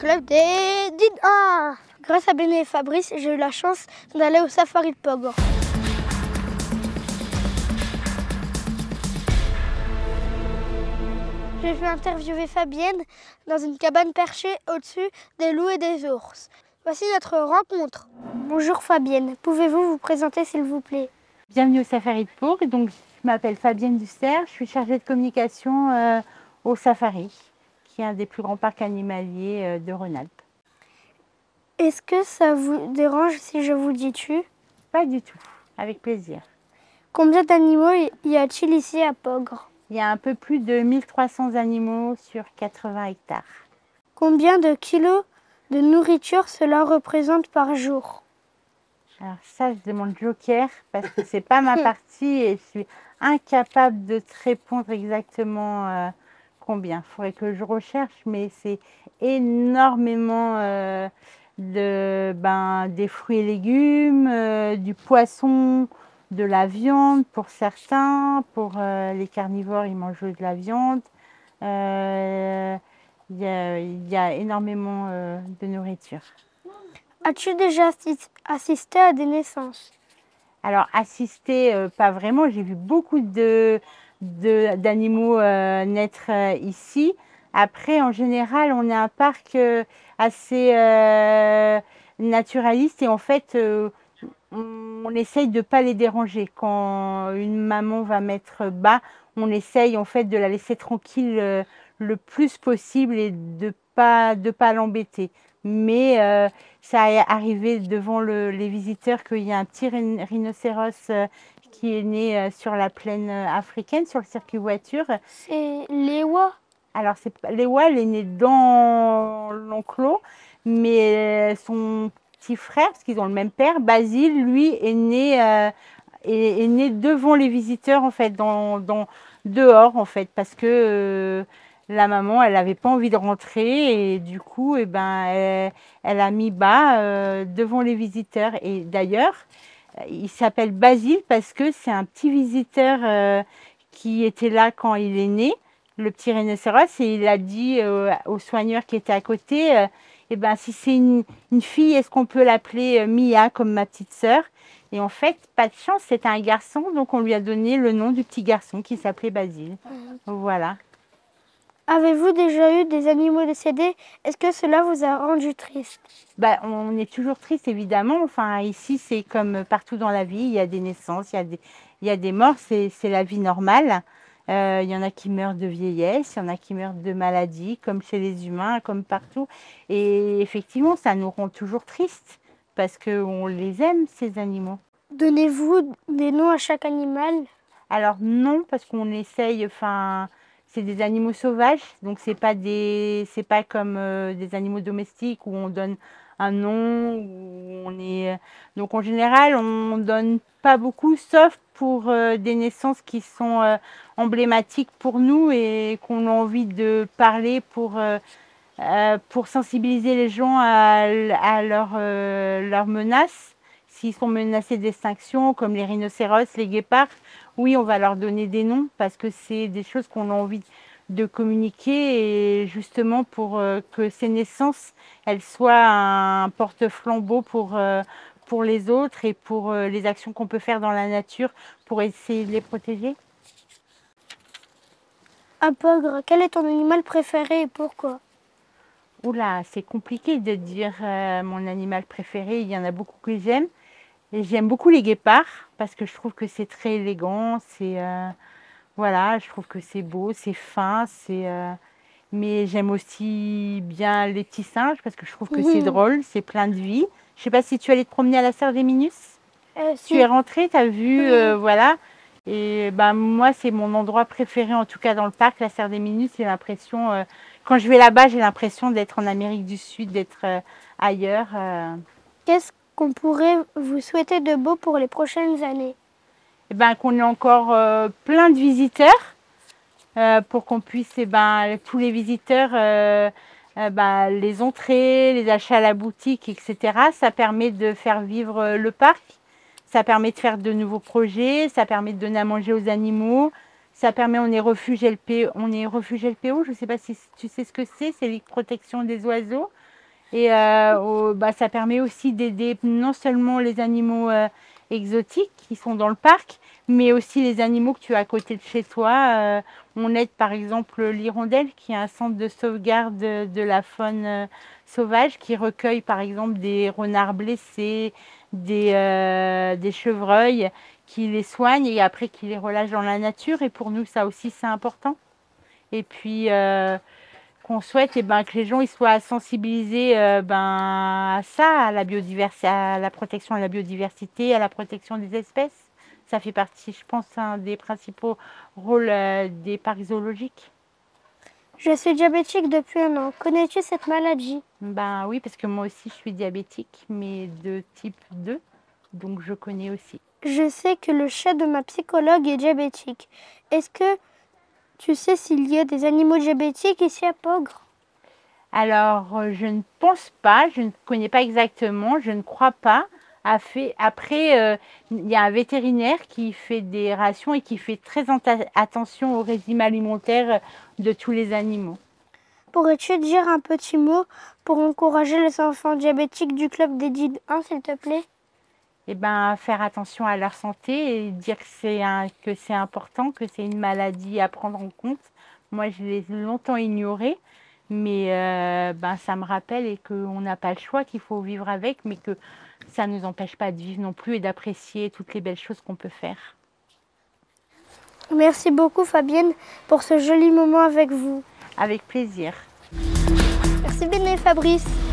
club des dindons. Grâce à Béné et Fabrice, j'ai eu la chance d'aller au safari de Pogor. J'ai fait interviewer Fabienne dans une cabane perchée au-dessus des loups et des ours. Voici notre rencontre. Bonjour Fabienne, pouvez-vous vous présenter s'il vous plaît? Bienvenue au Safari de Pau. Donc, je m'appelle Fabienne Duster, je suis chargée de communication au Safari, qui est un des plus grands parcs animaliers de Rhône-Alpes. Est-ce que ça vous dérange si je vous dis tu? Pas du tout, avec plaisir. Combien d'animaux y a-t-il ici à Pogre? Il y a un peu plus de 1300 animaux sur 80 hectares. Combien de kilos de nourriture cela représente par jour? Alors ça, je demande Joker parce que c'est pas ma partie et je suis incapable de te répondre exactement combien. Il faudrait que je recherche, mais c'est énormément des fruits et légumes, du poisson, de la viande pour certains. Pour les carnivores, ils mangent de la viande. Il y a énormément de nourriture. As-tu déjà assisté à des naissances? Alors, assister, pas vraiment. J'ai vu beaucoup d'animaux naître ici. Après, en général, on est un parc assez naturaliste et en fait, on essaye de ne pas les déranger. Quand une maman va mettre bas, on essaye en fait de la laisser tranquille le plus possible et de pas l'embêter. Mais ça est arrivé devant les visiteurs qu'il y a un petit rhinocéros qui est né sur la plaine africaine, sur le circuit voiture. C'est l'Ewa. Alors, l'Ewa, elle est née dans l'enclos, mais son petit frère, parce qu'ils ont le même père, Basile, lui, est né devant les visiteurs, en fait, dehors, en fait, parce que la maman, elle n'avait pas envie de rentrer et du coup, eh ben, elle a mis bas devant les visiteurs. Et d'ailleurs, il s'appelle Basile parce que c'est un petit visiteur qui était là quand il est né, le petit rhinocéros, et il a dit au soigneur qui était à côté, eh ben, si c'est une fille, est-ce qu'on peut l'appeler Mia comme ma petite sœur? Et en fait, pas de chance, c'était un garçon, donc on lui a donné le nom du petit garçon qui s'appelait Basile. Voilà. Avez-vous déjà eu des animaux décédés? Est-ce que cela vous a rendu triste? On est toujours triste, évidemment. Enfin, ici, c'est comme partout dans la vie. Il y a des naissances, il y a des morts. C'est la vie normale. Il y en a qui meurent de vieillesse, il y en a qui meurent de maladie, comme chez les humains, comme partout. Et effectivement, ça nous rend toujours tristes parce qu'on les aime, ces animaux. Donnez-vous des noms à chaque animal? Alors non, parce qu'on essaye, enfin, c'est des animaux sauvages, donc c'est pas comme des animaux domestiques où on donne un nom, où on est. Donc en général, on donne pas beaucoup, sauf pour des naissances qui sont emblématiques pour nous et qu'on a envie de parler pour sensibiliser les gens à leurs menaces. S'ils sont menacés d'extinction, comme les rhinocéros, les guépards, oui, on va leur donner des noms parce que c'est des choses qu'on a envie de communiquer et justement pour que ces naissances, elles soient un porte-flambeau pour les autres et pour les actions qu'on peut faire dans la nature pour essayer de les protéger. À Pogre, quel est ton animal préféré et pourquoi? Oula, c'est compliqué de dire mon animal préféré. Il y en a beaucoup que j'aime. Et j'aime beaucoup les guépards parce que je trouve que c'est très élégant. Voilà, je trouve que c'est beau, c'est fin. Mais j'aime aussi bien les petits singes parce que je trouve que c'est drôle, c'est plein de vie. Je sais pas si tu allais te promener à la Serre des Minus. Si. Tu es rentrée, tu as vu, voilà. Et ben moi, c'est mon endroit préféré, en tout cas dans le parc, la Serre des Minus. J'ai l'impression, quand je vais là-bas, j'ai l'impression d'être en Amérique du Sud, d'être ailleurs. Qu'est-ce qu'on pourrait vous souhaiter de beau pour les prochaines années? Et ben, qu'on ait encore plein de visiteurs pour qu'on puisse, tous les visiteurs, les entrées, les achats à la boutique, etc. Ça permet de faire vivre le parc. Ça permet de faire de nouveaux projets, ça permet de donner à manger aux animaux, ça permet, on est refuge LPO, je ne sais pas si tu sais ce que c'est l'Ligue Protection des oiseaux. Et ça permet aussi d'aider non seulement les animaux exotiques qui sont dans le parc, mais aussi les animaux que tu as à côté de chez toi. On aide par exemple l'Hirondelle, qui est un centre de sauvegarde de la faune sauvage, qui recueille par exemple des renards blessés, des chevreuils, qui les soigne et après qui les relâche dans la nature. Et pour nous, ça aussi, c'est important. Et puis, qu'on souhaite que les gens ils soient sensibilisés à ça, à la biodiversité, à la protection de la biodiversité, à la protection des espèces. Ça fait partie, je pense, un des principaux rôles des parcs zoologiques. Je suis diabétique depuis 1 an. Connais-tu cette maladie? Ben oui, parce que moi aussi je suis diabétique, mais de type 2, donc je connais aussi. Je sais que le chat de ma psychologue est diabétique. Est-ce que tu sais s'il y a des animaux diabétiques ici à Pogre? Alors, je ne pense pas, je ne connais pas exactement, je ne crois pas. Après, il y a un vétérinaire qui fait des rations et qui fait très attention au régime alimentaire de tous les animaux. Pourrais-tu dire un petit mot pour encourager les enfants diabétiques du club des Dides 1, s'il te plaît? Eh ben, faire attention à leur santé et dire que c'est important, que c'est une maladie à prendre en compte. Moi, je l'ai longtemps ignoré, mais ça me rappelle et qu'on n'a pas le choix, qu'il faut vivre avec, mais que ça ne nous empêche pas de vivre non plus et d'apprécier toutes les belles choses qu'on peut faire. Merci beaucoup Fabienne pour ce joli moment avec vous. Avec plaisir. Merci Béné Fabrice.